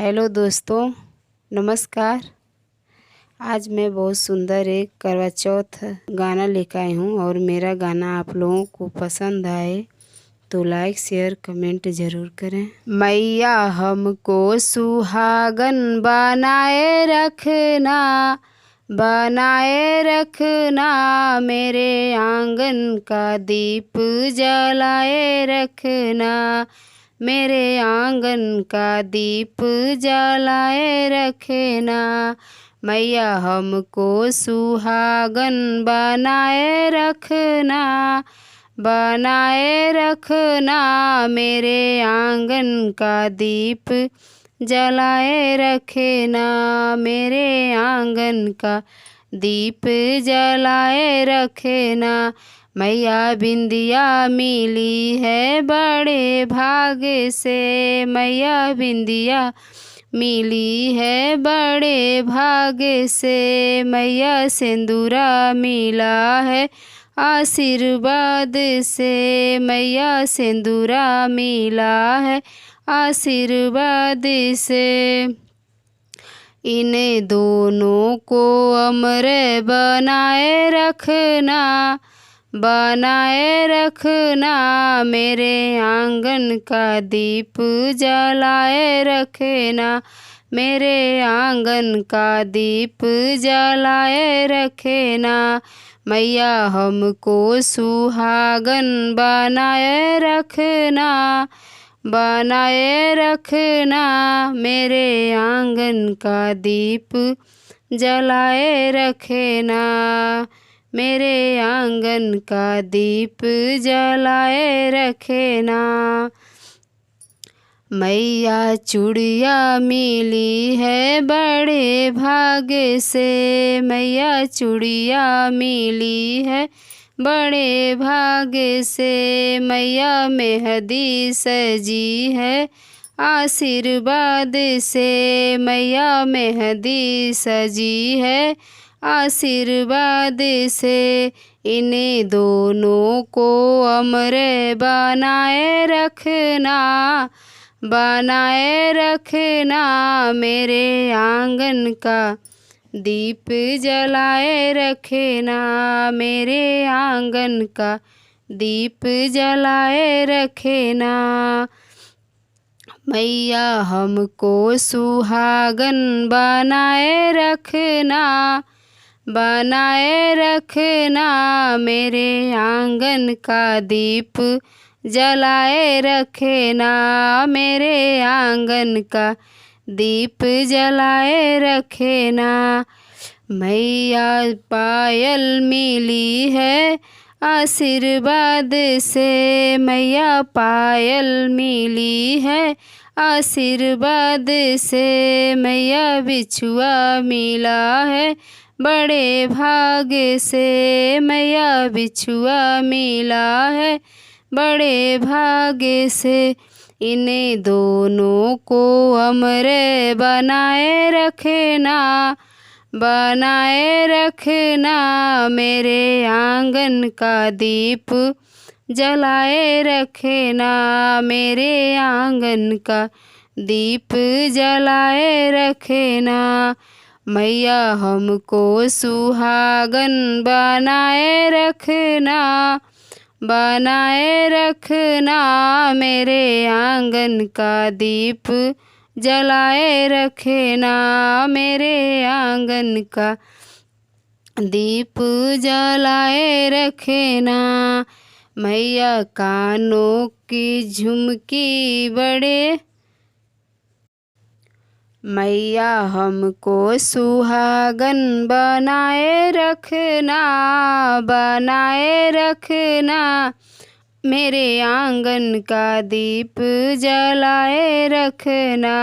Hello दोस्तों, नमस्कार। आज मैं बहुत सुंदर एक करवा चौथ गाना लेकर आई हूँ और मेरा गाना आप लोगों को पसंद आए तो लाइक शेयर कमेंट ज़रूर करें। मैया हमको सुहागन बनाए रखना, मेरे आंगन का दीप जलाए रखना, मेरे आंगन का दीप जलाए रखना। मैया हमको सुहागन बनाए रखना, मेरे आंगन का दीप जलाए रखना, मेरे आंगन का दीप जलाए रखना। मैया बिंदिया मिली है बड़े भाग से, मैया बिंदिया मिली है बड़े भाग से, मैया सिंदूरा मिला है आशीर्वाद से, मैया सिंदूरा मिला है आशीर्वाद से। इन दोनों को अमर बनाए रखना, मेरे आंगन का दीप जलाए रखना, मेरे आंगन का दीप जलाए रखना। मैया हमको सुहागन बनाए रखना, मेरे आंगन का दीप जलाए रखना, मेरे आंगन का दीप जलाए रखना। मैया चूड़िया मिली है बड़े भाग से, मैया चूड़िया मिली है बड़े भाग से, मैया मेहंदी सजी है आशीर्वाद से, मैया मेहंदी सजी है आशीर्वाद से। इन्हें दोनों को अमर बनाए रखना, मेरे आंगन का दीप जलाए रखना, मेरे आंगन का दीप जलाए रखना। मैया हमको सुहागन बनाए रखना, मेरे आंगन का दीप जलाए रखना, मेरे आंगन का दीप जलाए रखना। मैया पायल मिली है आशीर्वाद से, मैया पायल मिली है आशीर्वाद से, मैया बिछुआ मिला है बड़े भाग से, मैया बिछुआ मिला है बड़े भाग से। इन्हें दोनों को अमर बनाए रखना, मेरे आंगन का दीप जलाए रखना, मेरे आंगन का दीप जलाए रखना। मैया हमको सुहागन बनाए रखना, मेरे आंगन का दीप जलाए रखना, मेरे आंगन का दीप जलाए रखना। मैया कानों की झुमकी मैया हमको सुहागन बनाए रखना, मेरे आंगन का दीप जलाए रखना,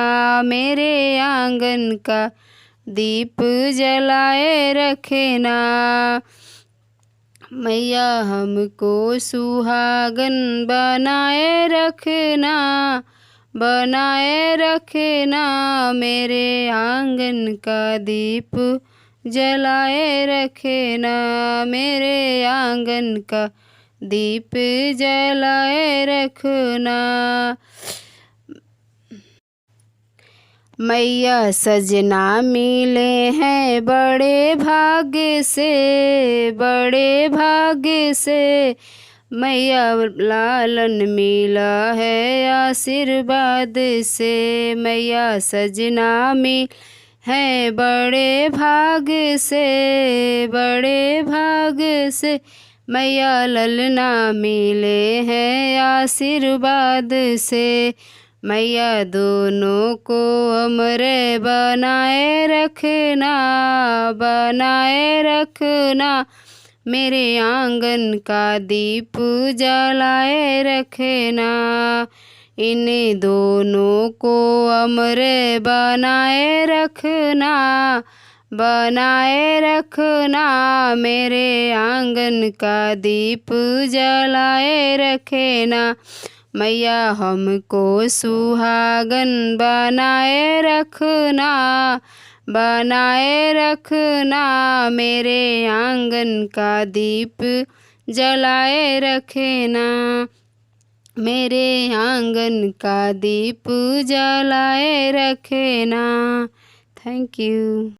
मेरे आंगन का दीप जलाए रखना। मैया हमको सुहागन बनाए रखना, मेरे आंगन का दीप जलाए रखना, मेरे आंगन का दीप जलाए रखना। मैया सजना मिले हैं बड़े भाग्य से, बड़े भाग्य से। मैया लालन मिला है आशीर्वाद से। मैया सजना मिल है बड़े भाग्य से, बड़े भाग्य से। मैया ललना मिले हैं आशीर्वाद से। मैया दोनों को अमरे बनाए रखना, बनाए रखना। मेरे आंगन का दीप जलाए रखना। इन दोनों को अमरे बनाए रखना, बनाए रखना। मेरे आंगन का दीप जलाए रखना। मैया हमको सुहागन बनाए रखना, बनाए रखना। मेरे आंगन का दीप जलाए रखना। मेरे आंगन का दीप जलाए रखना। Thank you.